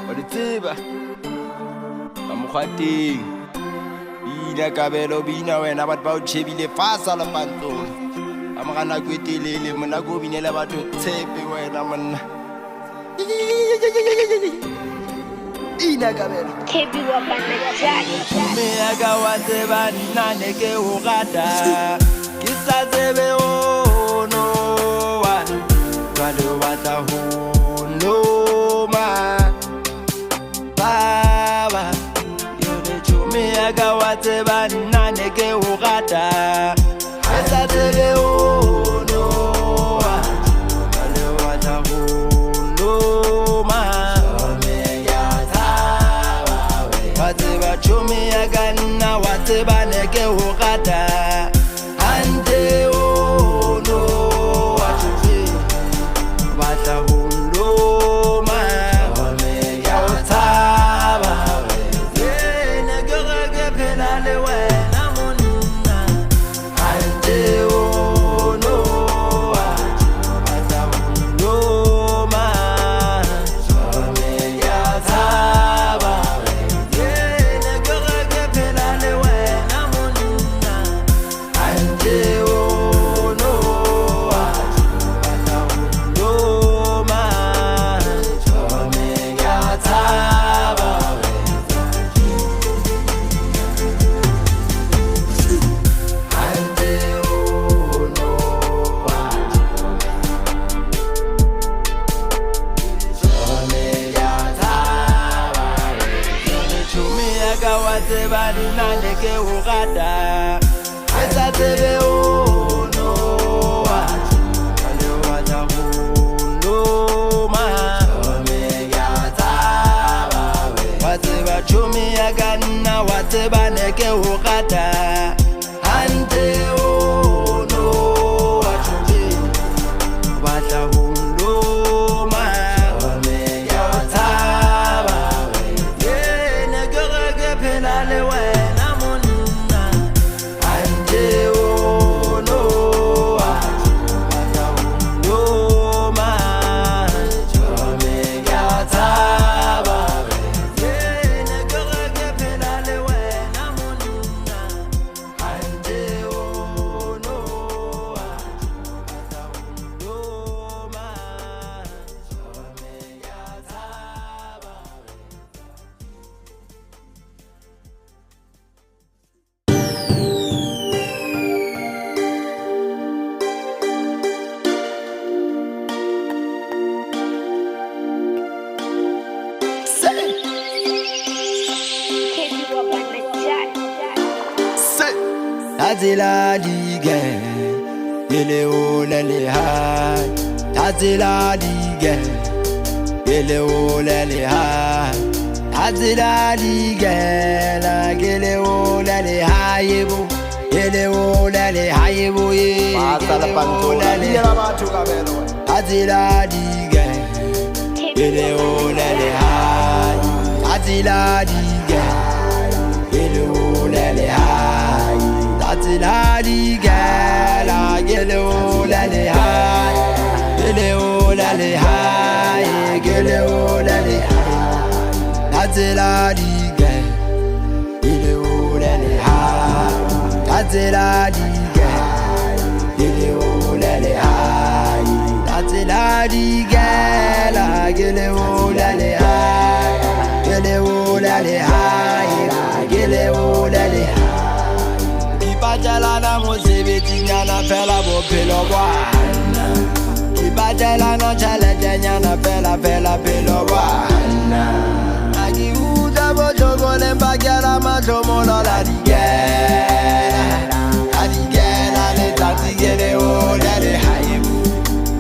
Wa di tseba ba mokgwateng bina kabelo bina wena batho ba o tjhebile fasa le pantsong a mo gana go etelele mona go binela batho tshepe wena monna ina kabelo KB wa banajani me aga wa tseba nna ne ke ho gata ke sa tsebe o no wa le wa tla ho no ma baba yo le chume aga wa tseba nna ne ke ho gata ke sa tsebe o no wa le wa tla ho no ma Watseba chumi ya ganna watseba neke hukata ante ono wachufi wata hundoma ya utaba neke rege penale wena munna ante ono wata hundoma ya utaba Bani nane ke ugata esa tebe ono wa ale wa ta hundo ma me ya taba we watseba chumi ya ganna watseba neke ugata ante ono wa chumi wa ta hundo ma me ya taba we ye neke rege penale Tazela ligue, ele ole le hai. Tazela ligue, ele ole le hai. Tazela ligue, la ele ole le hai bo, ele ole le hai bo ye. Pasa la pantola le batho kabelo. Tazela ligue, ele ole le hai. Tazela ligue, ele ole le hai. Tazela ligue, la gele ola le hai, gele ola le hai, gele ola le hai. Tazela ligue, gele ola le hai. Tazela ligue, gele ola le hai. Tazela ligue, la gele ola le hai, gele ola le hai, gele ola le hai. Ibajalana mozebeti nyana fela bopelo bwana Ibajalana challenge nyana fela pelo bwana Agiuda bojogole mbagala majomola la digela La digela le tatigele ola le haibu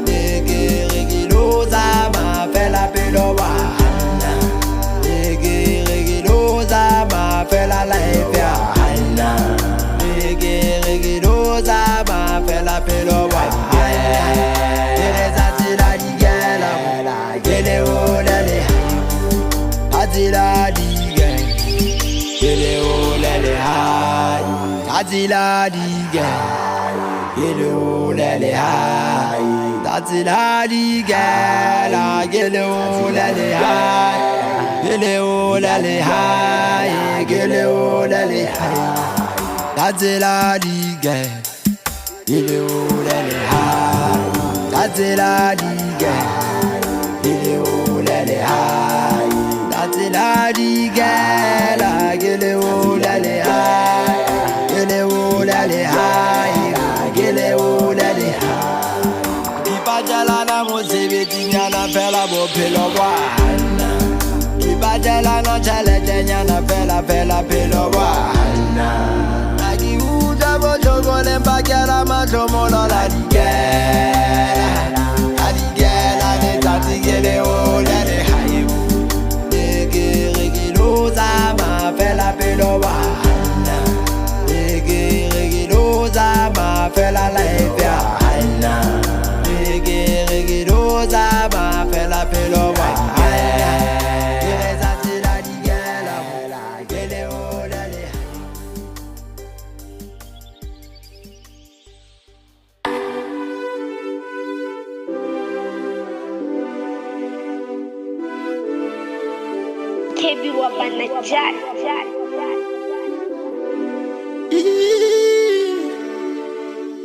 Dege regiloza ma fela pelo bwana Dege regiloza ma fela la efia Regirosa ma fela pelo wa Ele zatila digela Gele ola le hai Atila digela Gele ola le hai Atila digela Hello, lale, hi. That's it, lale, girl. Hello, lale, hi. Hello, lale, hi. Hello, lale, hi. That's it, lale, girl. Hello, lale, hi. That's it, lale, girl. Hello, lale, hi. That's it, lale, girl. Hello, lale, hi. Hello, lale, hi. Hello, lale, hi. Kipa jala na mosebeti nyana fela bo pelo wana. Kipa jala na challenge nyana fela pelo wana. Nagi uda bo jogole mbagera majomo la digela. Adigela ne tati gele o lale hi. Ege regilo zama fela pelo wana. Ege regilo zama fela life ya haina. Ege regilo zama fela pelo wana. KB Wabana Jack.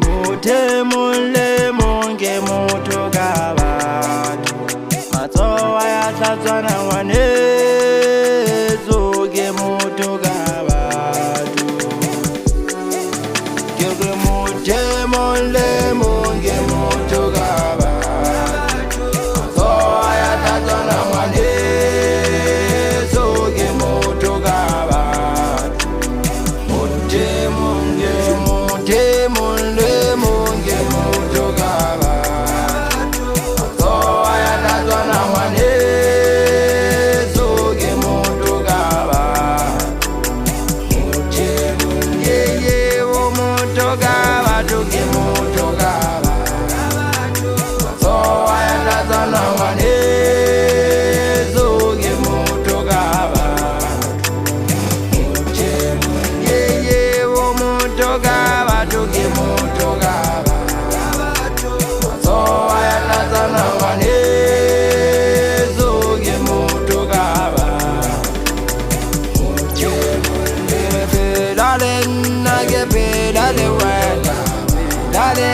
Mote mole monge moto gabato. Matsowa ya tlatswana ngwane zoge moto gabato. Ke mote mole monge moto gabato. Matsowa ya tlatswana ngwane zoge moto gabato. Mote monge mote mole monge moto gabato. Matsowa ya tlatswana ngwane zoge moto gabato. Mote monge ye o moto gabato ke moto gabato. Matsowa ya tlatswana ngwane zoge moto gabato. Mote monge ye o moto gabato ke moto gabato. Matsowa ya tlatswana ngwane zoge moto gabato. Mote monge lale nage pe lale wena. Lale